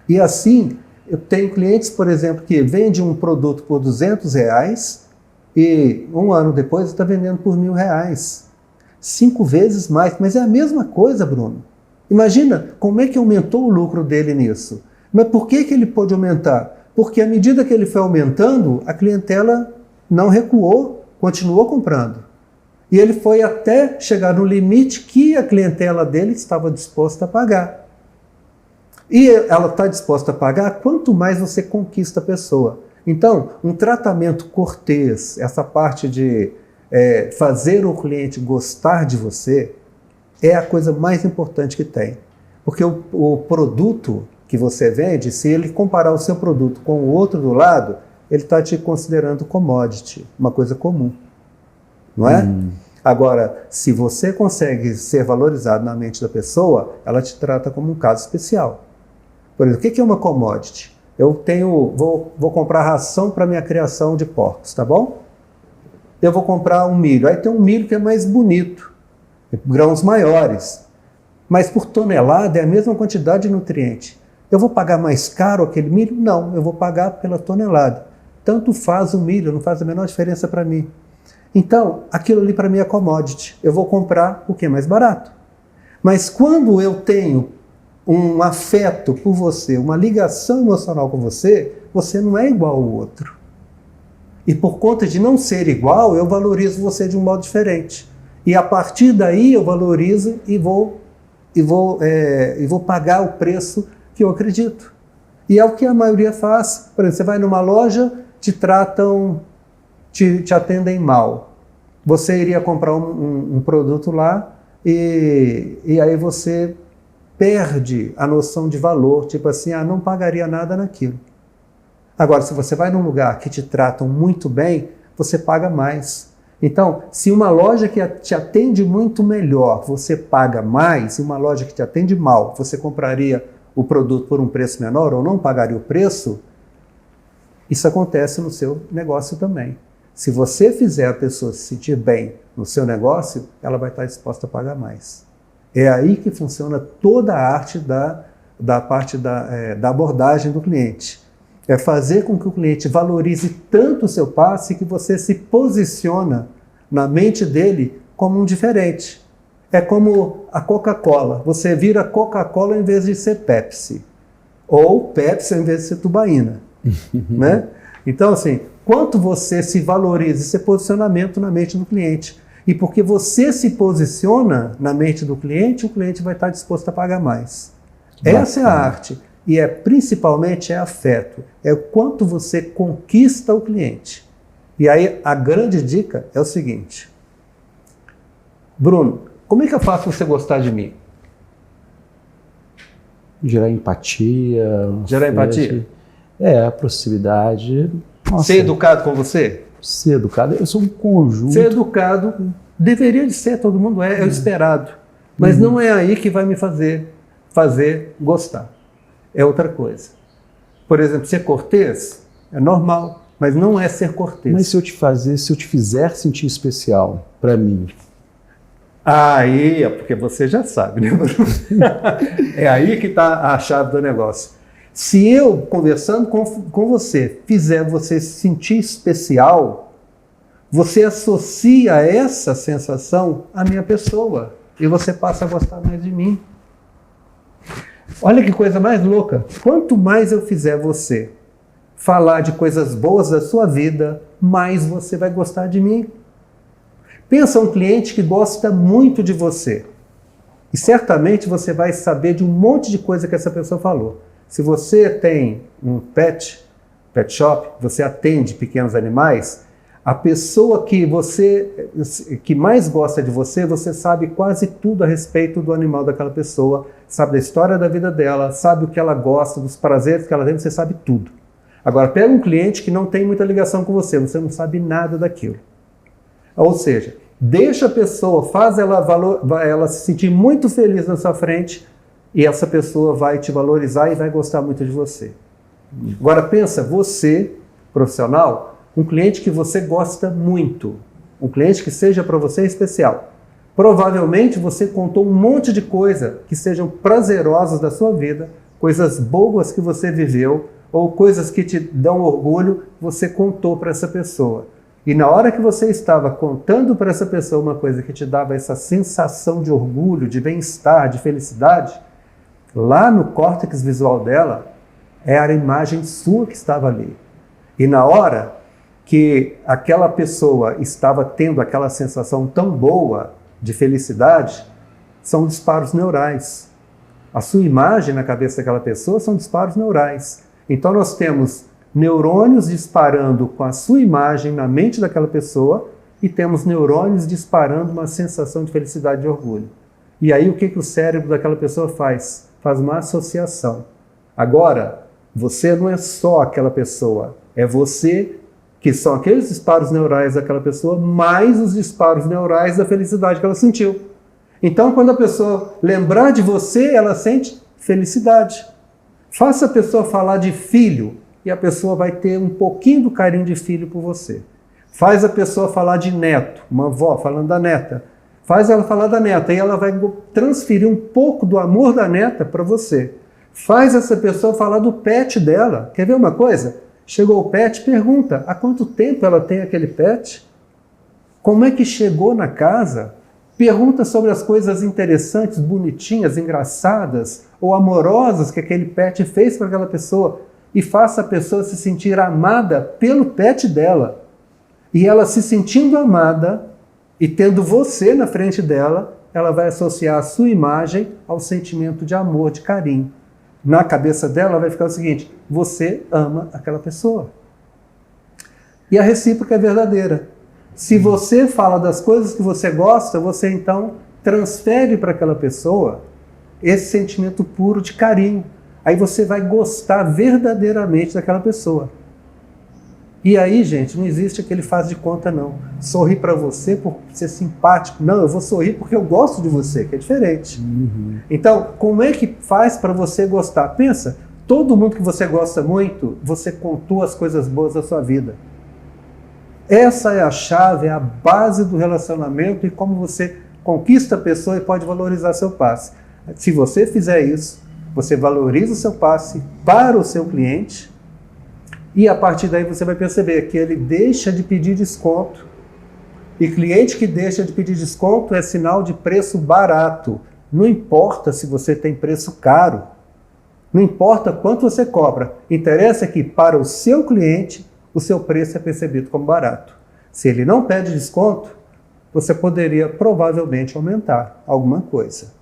E assim, eu tenho clientes, por exemplo, que vendem um produto por R$200 e um ano depois está vendendo por R$1.000. 5 vezes mais, mas é a mesma coisa, Bruno. Imagina como é que aumentou o lucro dele nisso. Mas por que ele pôde aumentar? Porque à medida que ele foi aumentando, a clientela não recuou, continuou comprando. E ele foi até chegar no limite que a clientela dele estava disposta a pagar. E ela está disposta a pagar quanto mais você conquista a pessoa. Então, um tratamento cortês, essa parte de fazer o cliente gostar de você, é a coisa mais importante que tem. Porque o produto que você vende, se ele comparar o seu produto com o outro do lado, ele está te considerando commodity, uma coisa comum. Não é? Agora, se você consegue ser valorizado na mente da pessoa, ela te trata como um caso especial. Por exemplo, o que é uma commodity? Eu vou comprar ração para minha criação de porcos, tá bom? Eu vou comprar um milho. Aí tem um milho que é mais bonito, grãos maiores. Mas por tonelada é a mesma quantidade de nutriente. Eu vou pagar mais caro aquele milho? Não, eu vou pagar pela tonelada. Tanto faz o milho, não faz a menor diferença para mim. Então, aquilo ali para mim é commodity. Eu vou comprar o que é mais barato. Mas quando eu tenho um afeto por você, uma ligação emocional com você, você não é igual ao outro. E por conta de não ser igual, eu valorizo você de um modo diferente. E a partir daí eu valorizo e vou pagar o preço que eu acredito. E é o que a maioria faz. Por exemplo, você vai numa loja, te atendem mal. Você iria comprar um produto lá e aí você perde a noção de valor, tipo assim, não pagaria nada naquilo. Agora, se você vai num lugar que te tratam muito bem, você paga mais. Então, se uma loja que te atende muito melhor, você paga mais, e uma loja que te atende mal, você compraria o produto por um preço menor ou não pagaria o preço, isso acontece no seu negócio também. Se você fizer a pessoa se sentir bem no seu negócio, ela vai estar disposta a pagar mais. É aí que funciona toda a arte da parte da abordagem do cliente. É fazer com que o cliente valorize tanto o seu passe que você se posiciona na mente dele como um diferente. É como a Coca-Cola. Você vira Coca-Cola em vez de ser Pepsi. Ou Pepsi em vez de ser Tubaína. Né? Então, assim, quanto você se valoriza, esse é posicionamento na mente do cliente. E porque você se posiciona na mente do cliente, o cliente vai estar disposto a pagar mais. Essa é a arte. E principalmente é afeto. É o quanto você conquista o cliente. E aí a grande dica é o seguinte. Bruno, como é que eu faço você gostar de mim? Gerar empatia. Gerar empatia? A proximidade. Nossa, ser educado com você? Ser educado, eu sou um conjunto. Ser educado deveria de ser, todo mundo é o esperado. Mas não é aí que vai me fazer gostar. É outra coisa. Por exemplo, ser cortês é normal, mas não é ser cortês. Mas se eu te fizer sentir especial para mim. Aí, porque você já sabe, né? É aí que está a chave do negócio. Se eu, conversando com você, fizer você se sentir especial, você associa essa sensação à minha pessoa e você passa a gostar mais de mim. Olha que coisa mais louca. Quanto mais eu fizer você falar de coisas boas da sua vida, mais você vai gostar de mim. Pensa um cliente que gosta muito de você. E certamente você vai saber de um monte de coisa que essa pessoa falou. Se você tem um pet shop, você atende pequenos animais, a pessoa que mais gosta de você, você sabe quase tudo a respeito do animal daquela pessoa, sabe da história da vida dela, sabe o que ela gosta, dos prazeres que ela tem, você sabe tudo. Agora, pega um cliente que não tem muita ligação com você não sabe nada daquilo. Ou seja, deixa a pessoa, faz ela se sentir muito feliz na sua frente e essa pessoa vai te valorizar e vai gostar muito de você. Agora pensa, você, profissional, um cliente que você gosta muito, um cliente que seja para você especial. Provavelmente você contou um monte de coisa que sejam prazerosas da sua vida, coisas boas que você viveu ou coisas que te dão orgulho, você contou para essa pessoa. E na hora que você estava contando para essa pessoa uma coisa que te dava essa sensação de orgulho, de bem-estar, de felicidade, lá no córtex visual dela, era a imagem sua que estava ali. E na hora que aquela pessoa estava tendo aquela sensação tão boa de felicidade, são disparos neurais. A sua imagem na cabeça daquela pessoa são disparos neurais. Então nós temos neurônios disparando com a sua imagem na mente daquela pessoa e temos neurônios disparando uma sensação de felicidade e orgulho. E aí o que o cérebro daquela pessoa faz? Faz uma associação. Agora, você não é só aquela pessoa, é você que são aqueles disparos neurais daquela pessoa mais os disparos neurais da felicidade que ela sentiu. Então, quando a pessoa lembrar de você, ela sente felicidade. Faça a pessoa falar de filho e a pessoa vai ter um pouquinho do carinho de filho por você. Faz a pessoa falar de neto, uma avó falando da neta. Faz ela falar da neta e ela vai transferir um pouco do amor da neta para você. Faz essa pessoa falar do pet dela. Quer ver uma coisa? Chegou o pet, pergunta, há quanto tempo ela tem aquele pet? Como é que chegou na casa? Pergunta sobre as coisas interessantes, bonitinhas, engraçadas ou amorosas que aquele pet fez para aquela pessoa e faça a pessoa se sentir amada pelo pet dela. E ela se sentindo amada e tendo você na frente dela, ela vai associar a sua imagem ao sentimento de amor, de carinho. Na cabeça dela vai ficar o seguinte, você ama aquela pessoa. E a recíproca é verdadeira. Se você fala das coisas que você gosta, você então transfere para aquela pessoa esse sentimento puro de carinho. Aí você vai gostar verdadeiramente daquela pessoa. E aí, gente, não existe aquele faz de conta, não. Sorrir para você por ser simpático. Não, eu vou sorrir porque eu gosto de você, que é diferente. Então, como é que faz para você gostar? Pensa, todo mundo que você gosta muito, você contou as coisas boas da sua vida. Essa é a chave, é a base do relacionamento e como você conquista a pessoa e pode valorizar seu passe. Se você fizer isso, você valoriza o seu passe para o seu cliente e a partir daí você vai perceber que ele deixa de pedir desconto. E cliente que deixa de pedir desconto é sinal de preço barato. Não importa se você tem preço caro. Não importa quanto você cobra. Interessa que para o seu cliente o seu preço é percebido como barato. Se ele não pede desconto, você poderia provavelmente aumentar alguma coisa.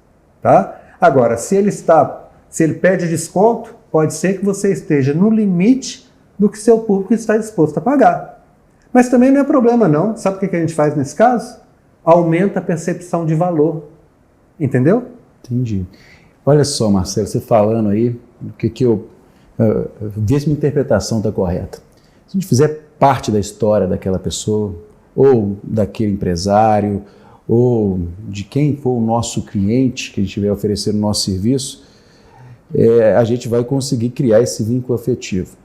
Tá? Agora, se ele pede desconto, pode ser que você esteja no limite do que seu público está disposto a pagar. Mas também não é problema não. Sabe o que a gente faz nesse caso? Aumenta a percepção de valor. Entendeu? Entendi. Olha só, Marcelo, você falando aí, o que eu ver se minha interpretação está correta. Se a gente fizer parte da história daquela pessoa, ou daquele empresário, ou de quem for o nosso cliente que a gente estiver oferecendo o nosso serviço, a gente vai conseguir criar esse vínculo afetivo.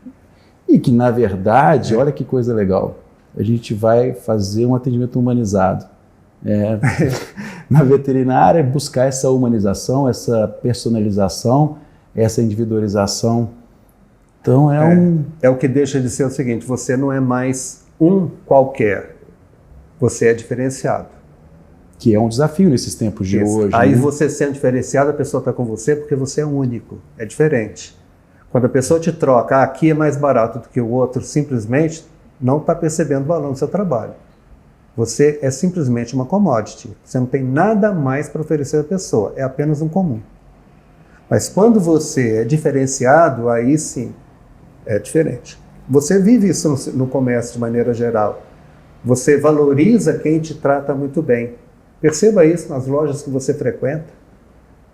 E que, na verdade, olha que coisa legal, a gente vai fazer um atendimento humanizado. Na veterinária, buscar essa humanização, essa personalização, essa individualização. Então é o que deixa de ser o seguinte, você não é mais um qualquer, você é diferenciado. Que é um desafio nesses tempos de hoje. Aí você sendo diferenciado, a pessoa está com você porque você é único, é diferente. Quando a pessoa te troca, aqui é mais barato do que o outro, simplesmente não está percebendo o valor do seu trabalho. Você é simplesmente uma commodity, você não tem nada mais para oferecer à pessoa, é apenas um comum. Mas quando você é diferenciado, aí sim, é diferente. Você vive isso no comércio de maneira geral. Você valoriza quem te trata muito bem. Perceba isso nas lojas que você frequenta.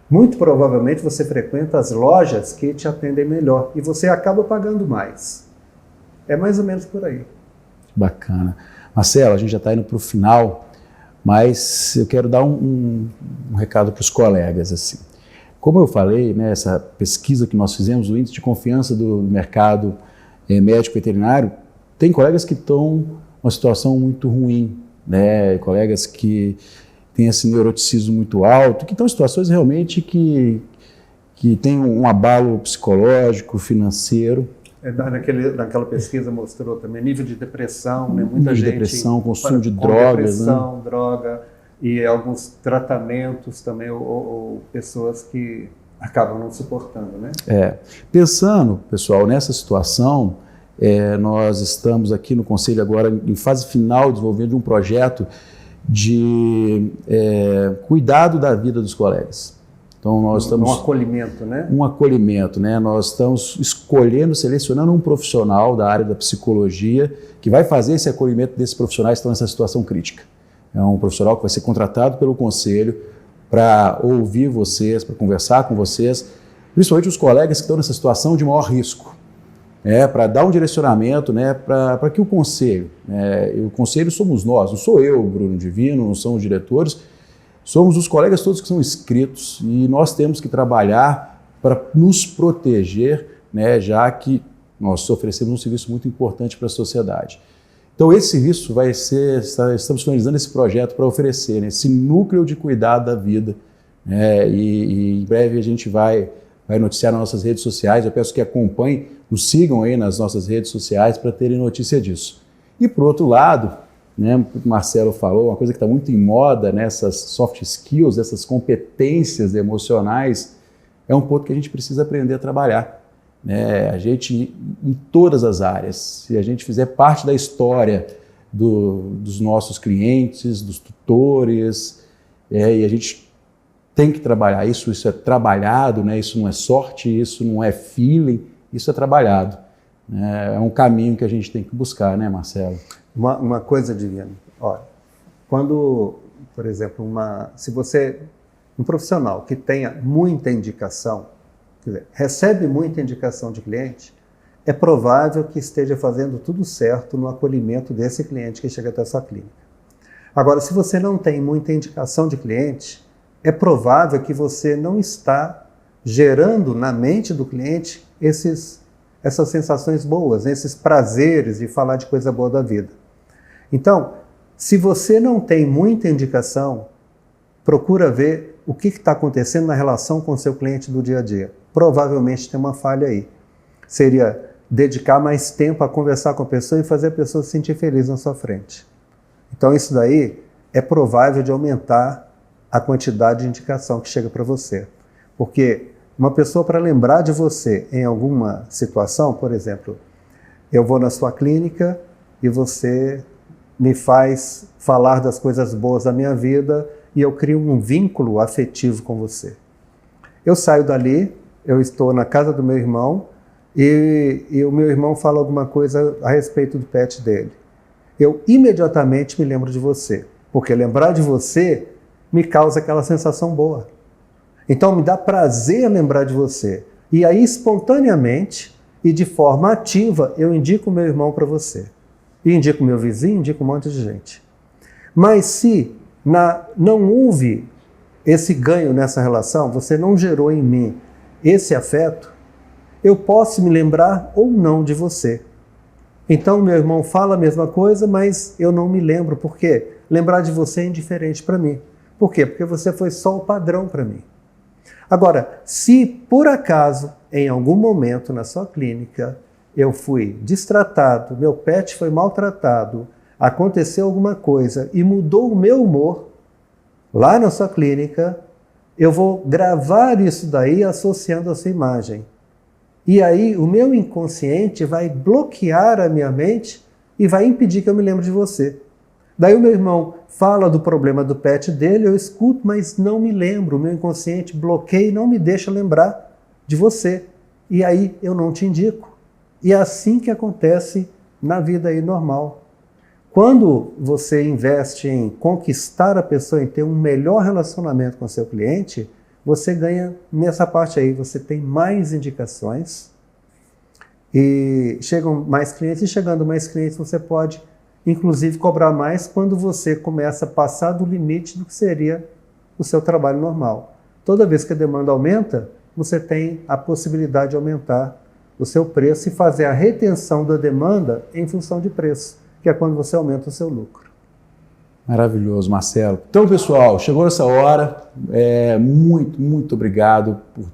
Muito provavelmente você frequenta as lojas que te atendem melhor e você acaba pagando mais. É mais ou menos por aí. Bacana. Marcelo, a gente já está indo para o final, mas eu quero dar um recado para os colegas. Assim. Como eu falei, né, essa pesquisa que nós fizemos, o índice de confiança do mercado médico veterinário, tem colegas que estão numa situação muito ruim, né, colegas que têm esse neuroticismo muito alto, que estão em situações realmente que têm um abalo psicológico, financeiro. Naquela pesquisa mostrou também nível de depressão, né? Muita Nível de gente depressão, consumo de com drogas. Depressão, né? droga e alguns tratamentos também, ou pessoas que acabam não suportando, né? Pensando, pessoal, nessa situação, nós estamos aqui no Conselho agora em fase final desenvolvendo um projeto de cuidado da vida dos colegas. Então nós estamos... Um acolhimento, né? Um acolhimento, né? Nós estamos escolhendo, selecionando um profissional da área da psicologia que vai fazer esse acolhimento desses profissionais que estão nessa situação crítica. É um profissional que vai ser contratado pelo Conselho para ouvir vocês, para conversar com vocês, principalmente os colegas que estão nessa situação de maior risco, para dar um direcionamento, né, para que o Conselho, o Conselho somos nós, não sou eu, Bruno Divino, não são os diretores, somos os colegas todos que são inscritos e nós temos que trabalhar para nos proteger, né, já que nós oferecemos um serviço muito importante para a sociedade. Então esse serviço vai ser, estamos finalizando esse projeto para oferecer, né, esse núcleo de cuidado da vida, né, e em breve a gente vai noticiar nas nossas redes sociais. Eu peço que acompanhem, nos sigam aí nas nossas redes sociais para terem notícia disso. E por outro lado, né, o que o Marcelo falou, uma coisa que está muito em moda, né, essas soft skills, essas competências emocionais, é um ponto que a gente precisa aprender a trabalhar. Né? A gente, em todas as áreas, se a gente fizer parte da história dos nossos clientes, dos tutores, e a gente tem que trabalhar isso é trabalhado, né? Isso não é sorte, isso não é feeling, isso é trabalhado. É um caminho que a gente tem que buscar, né, Marcelo? Uma coisa, Divino, olha, quando, por exemplo, se você, um profissional que tenha muita indicação, quer dizer, recebe muita indicação de cliente, é provável que esteja fazendo tudo certo no acolhimento desse cliente que chega até a sua clínica. Agora, se você não tem muita indicação de cliente, é provável que você não está gerando na mente do cliente essas sensações boas, esses prazeres de falar de coisa boa da vida. Então, se você não tem muita indicação, procura ver o que está acontecendo na relação com o seu cliente do dia a dia. Provavelmente tem uma falha aí. Seria dedicar mais tempo a conversar com a pessoa e fazer a pessoa se sentir feliz na sua frente. Então isso daí é provável de aumentar a quantidade de indicação que chega para você. Porque uma pessoa, para lembrar de você em alguma situação, por exemplo, eu vou na sua clínica e você me faz falar das coisas boas da minha vida e eu crio um vínculo afetivo com você. Eu saio dali, eu estou na casa do meu irmão e o meu irmão fala alguma coisa a respeito do pet dele. Eu imediatamente me lembro de você, porque lembrar de você me causa aquela sensação boa. Então me dá prazer lembrar de você. E aí, espontaneamente e de forma ativa, eu indico o meu irmão para você. E indico o meu vizinho, indico um monte de gente. Mas se não houve esse ganho nessa relação, você não gerou em mim esse afeto, eu posso me lembrar ou não de você. Então meu irmão fala a mesma coisa, mas eu não me lembro. Por quê? Lembrar de você é indiferente para mim. Por quê? Porque você foi só o padrão para mim. Agora, se por acaso, em algum momento na sua clínica, eu fui destratado, meu pet foi maltratado, aconteceu alguma coisa e mudou o meu humor, lá na sua clínica, eu vou gravar isso daí associando a sua imagem. E aí o meu inconsciente vai bloquear a minha mente e vai impedir que eu me lembre de você. Daí o meu irmão fala do problema do pet dele, eu escuto, mas não me lembro. O meu inconsciente bloqueia e não me deixa lembrar de você. E aí eu não te indico. E é assim que acontece na vida aí normal. Quando você investe em conquistar a pessoa, em ter um melhor relacionamento com o seu cliente, você ganha nessa parte aí, você tem mais indicações e chegam mais clientes, e chegando mais clientes você pode inclusive cobrar mais quando você começa a passar do limite do que seria o seu trabalho normal. Toda vez que a demanda aumenta, você tem a possibilidade de aumentar o seu preço e fazer a retenção da demanda em função de preço, que é quando você aumenta o seu lucro. Maravilhoso, Marcelo. Então, pessoal, chegou essa hora. Muito obrigado por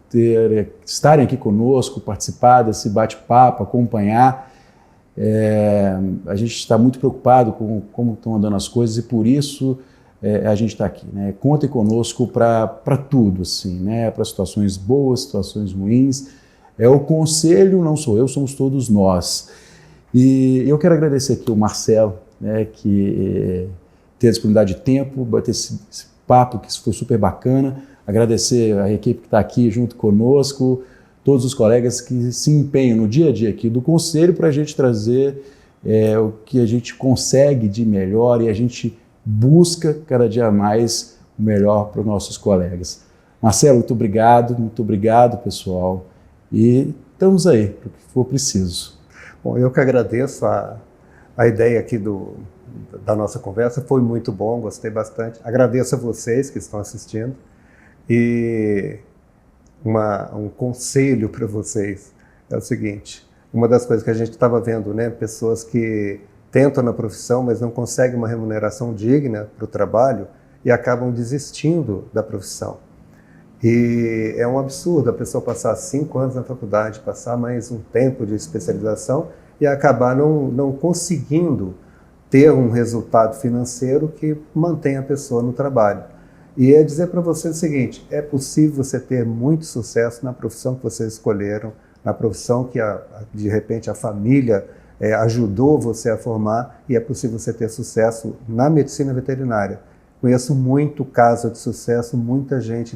estarem aqui conosco, participar desse bate-papo, acompanhar. A gente está muito preocupado com como estão andando as coisas e por isso a gente está aqui, né? Contem conosco para tudo, assim, né? Para situações boas, situações ruins. O conselho não sou eu, somos todos nós. E eu quero agradecer aqui o Marcelo, né, que ter a disponibilidade de tempo, bater esse papo que foi super bacana. Agradecer a equipe que está aqui junto conosco, todos os colegas que se empenham no dia a dia aqui do Conselho para a gente trazer o que a gente consegue de melhor e a gente busca cada dia mais o melhor para os nossos colegas. Marcelo, muito obrigado, pessoal. E estamos aí para o que for preciso. Bom, eu que agradeço a ideia aqui da nossa conversa, foi muito bom, gostei bastante. Agradeço a vocês que estão assistindo e um conselho para vocês é o seguinte: uma das coisas que a gente estava vendo, né, pessoas que tentam na profissão, mas não conseguem uma remuneração digna para o trabalho e acabam desistindo da profissão. E é um absurdo a pessoa passar 5 anos na faculdade, passar mais um tempo de especialização e acabar não conseguindo ter um resultado financeiro que mantenha a pessoa no trabalho. E é dizer para você o seguinte: é possível você ter muito sucesso na profissão que vocês escolheram, na profissão que de repente a família ajudou você a formar, e é possível você ter sucesso na medicina veterinária. Conheço muito caso de sucesso,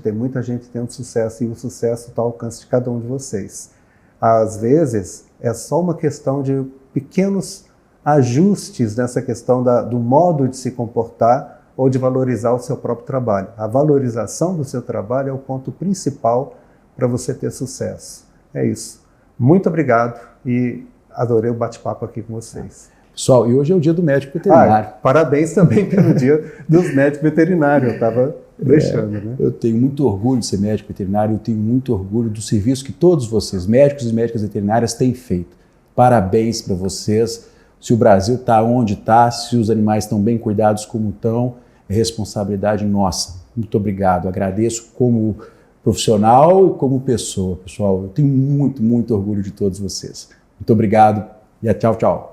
tem muita gente tendo sucesso, e o sucesso está ao alcance de cada um de vocês. Às vezes, é só uma questão de pequenos ajustes nessa questão do modo de se comportar ou de valorizar o seu próprio trabalho. A valorização do seu trabalho é o ponto principal para você ter sucesso. É isso. Muito obrigado e adorei o bate-papo aqui com vocês. Pessoal, e hoje é o dia do médico veterinário. Parabéns também pelo dia dos médicos veterinários. Eu estava deixando, né? Eu tenho muito orgulho de ser médico veterinário, eu tenho muito orgulho do serviço que todos vocês, médicos e médicas veterinárias, têm feito. Parabéns para vocês. Se o Brasil está onde está, se os animais estão bem cuidados como estão, é responsabilidade nossa. Muito obrigado. Agradeço como profissional e como pessoa. Pessoal, eu tenho muito orgulho de todos vocês. Muito obrigado e tchau.